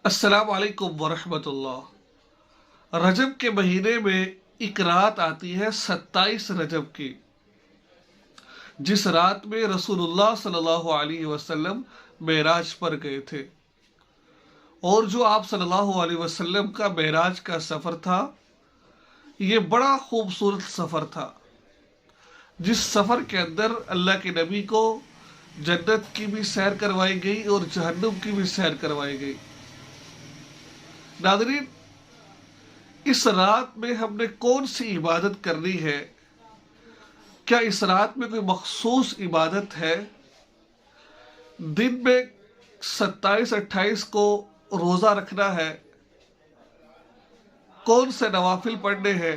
السلام علیکم ورحمۃ اللہ۔ رجب کے مہینے میں ایک رات آتی ہے 27 رجب کی، جس رات میں رسول اللہ صلی اللہ علیہ وسلم معراج پر گئے تھے، اور جو آپ صلی اللہ علیہ وسلم کا معراج کا سفر تھا یہ بڑا خوبصورت سفر تھا، جس سفر کے اندر اللہ کے نبی کو جنت کی بھی سیر کروائی گئی اور جہنم کی بھی سیر کروائی گئی۔ ناظرین، اس رات میں ہم نے کون سی عبادت کرنی ہے؟ کیا اس رات میں کوئی مخصوص عبادت ہے؟ دن میں 27-28 کو روزہ رکھنا ہے؟ کون سے نوافل پڑھنے ہیں؟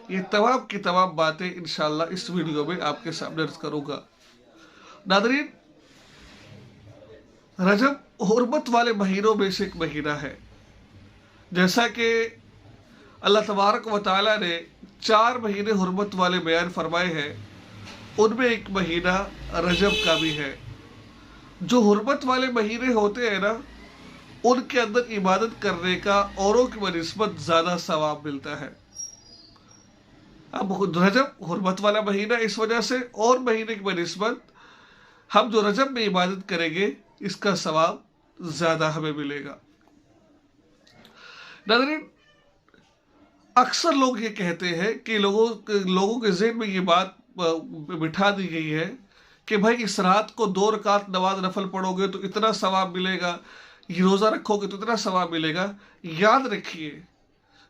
یہ تمام کی تمام باتیں انشاءاللہ اس ویڈیو میں آپ کے سامنے عرض کروں گا۔ ناظرین، رجب حرمت والے مہینوں میں سے ایک مہینہ ہے، جیسا کہ اللہ تبارک و تعالیٰ نے 4 مہینے حرمت والے بیان فرمائے ہیں، ان میں ایک مہینہ رجب کا بھی ہے۔ جو حرمت والے مہینے ہوتے ہیں نا، ان کے اندر عبادت کرنے کا اوروں کی بنسبت زیادہ ثواب ملتا ہے۔ اب رجب حرمت والا مہینہ اس وجہ سے اور مہینے کی بنسبت ہم جو رجب میں عبادت کریں گے اس کا ثواب زیادہ ہمیں ملے گا۔ ناظرین، اکثر لوگ یہ کہتے ہیں کہ لوگوں کے ذہن میں یہ بات بٹھا دی گئی ہے کہ بھائی اس رات کو 2 رکعت نماز نفل پڑھو گے تو اتنا ثواب ملے گا، یہ روزہ رکھو گے تو اتنا ثواب ملے گا۔ یاد رکھیے،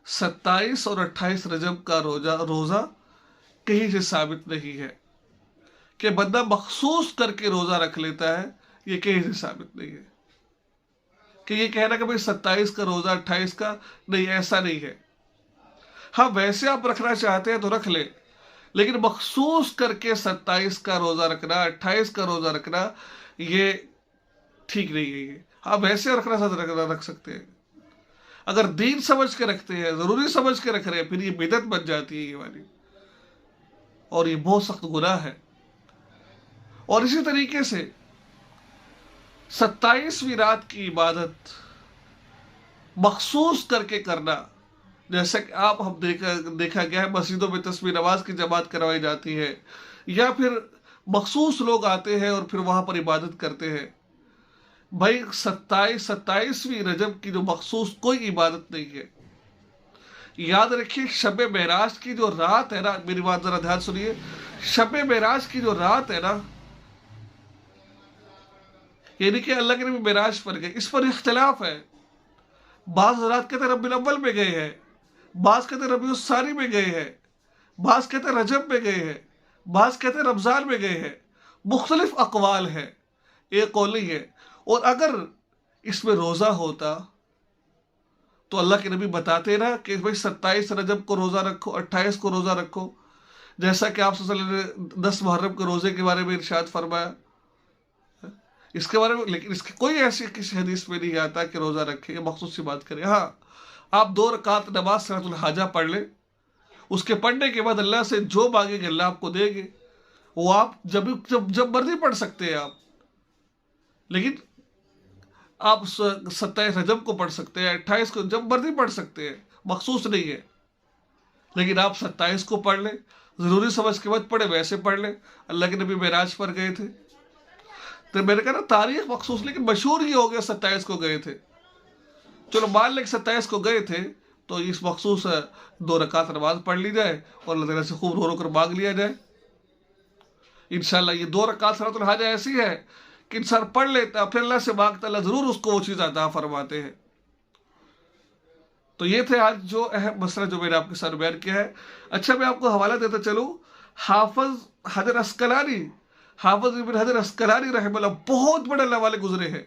27 اور 28 رجب کا روزہ کہیں سے ثابت نہیں ہے کہ بندہ مخصوص کر کے روزہ رکھ لیتا ہے، یہ کہیں سے ثابت نہیں ہے کہ یہ کہنا کہ بھائی 27 کا روزہ 28 کا نہیں، ایسا نہیں ہے۔ ہاں، ویسے آپ رکھنا چاہتے ہیں تو رکھ لیں، لیکن مخصوص کر کے 27 کا روزہ رکھنا، 28 کا روزہ رکھنا یہ ٹھیک نہیں ہے۔ ہاں، ویسے رکھ سکتے ہیں، اگر دین سمجھ کے رکھتے ہیں، ضروری سمجھ کے رکھ رہے ہیں، پھر یہ بدعت بن جاتی ہے یہ والی، اور یہ بہت سخت گناہ ہے۔ اور اسی طریقے سے 27ویں رات کی عبادت مخصوص کر کے کرنا، جیسا کہ ہم دیکھا گیا ہے مسجدوں میں تسبیح نماز کی جماعت کروائی جاتی ہے، یا پھر مخصوص لوگ آتے ہیں اور پھر وہاں پر عبادت کرتے ہیں۔ بھائی 27ویں رجب کی جو مخصوص کوئی عبادت نہیں ہے۔ یاد رکھیے، شب معراج کی جو رات ہے نا، میری بات ذرا دھیان سنیے، شب معراج کی جو رات ہے نا، یعنی کہ اللہ کے نبی معراج پر گئے، اس پر اختلاف ہے۔ بعض حضرات کہتے ہیں ربیع الاول میں گئے ہیں، بعض کہتے ہیں ربیع الثانی میں گئے ہیں، بعض کہتے ہیں رجب میں گئے ہیں، بعض کہتے ہیں رمضان میں گئے ہیں۔ مختلف اقوال ہیں، ایک قول نہیں ہے۔ اور اگر اس میں روزہ ہوتا تو اللہ کے نبی بتاتے نا کہ بھائی 27 رجب کو روزہ رکھو، 28 کو روزہ رکھو، جیسا کہ آپ صلی اللہ علیہ وسلم نے 10 محرم کے روزے کے بارے میں ارشاد فرمایا اس کے بارے میں، لیکن اس کی کوئی ایسی کسی حدیث میں نہیں آتا کہ روزہ رکھے، مخصوص سی بات کریں۔ ہاں، آپ 2 رکعت نماز صلاۃ الحاجہ پڑھ لیں، اس کے پڑھنے کے بعد اللہ سے جو مانگیں گے اللہ آپ کو دے گے، وہ آپ جب مرضی پڑھ سکتے ہیں آپ، لیکن آپ 27 رجب کو پڑھ سکتے ہیں، 28 کو جب مرضی پڑھ سکتے ہیں، مخصوص نہیں ہے۔ لیکن آپ 27 کو پڑھ لیں، ضروری سمجھ کے بعد پڑھے، ویسے پڑھ لیں۔ اللہ کے نبی معراج پر گئے تھے تو میں نے کہا نا تاریخ مخصوص، لیکن مشہور ہی ہو گیا 27 کو گئے تھے۔ چلو مان لیں کہ 27 کو گئے تھے تو اس مخصوص 2 رکعت نماز پڑھ لی جائے اور اللہ تعالیٰ سے خوب رو رو کر مانگ لیا جائے۔ انشاءاللہ یہ 2 رکعت صلاۃ الحاجہ ایسی ہے کہ انسان پڑھ لیتا، پھر اللہ سے مانگتا، اللہ ضرور اس کو وہ چیز عطا فرماتے ہیں۔ تو یہ تھے آج جو اہم مسئلہ جو میں نے آپ کے ساتھ بیان کیا ہے۔ اچھا، میں آپ کو حوالہ دیتا چلوں، حافظ ابن حجر عسقلانی رحمہ اللہ بہت بڑے اللہ والے گزرے ہیں۔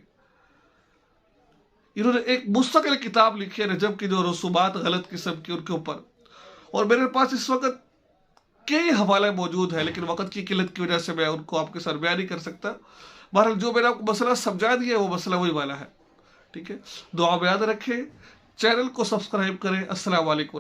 انہوں نے ایک مستقل کتاب لکھی ہے رجب کی جو رسومات غلط قسم کی ان کے اوپر، اور میرے پاس اس وقت کئی حوالے موجود ہیں، لیکن وقت کی قلت کی وجہ سے میں ان کو آپ کے ساتھ بیان نہیں کر سکتا۔ بہرحال جو میں نے آپ کو مسئلہ سمجھا دیا ہے وہ مسئلہ وہی والا ہے، ٹھیک ہے۔ دعا میں یاد رکھیں، چینل کو سبسکرائب کریں۔ السلام علیکم۔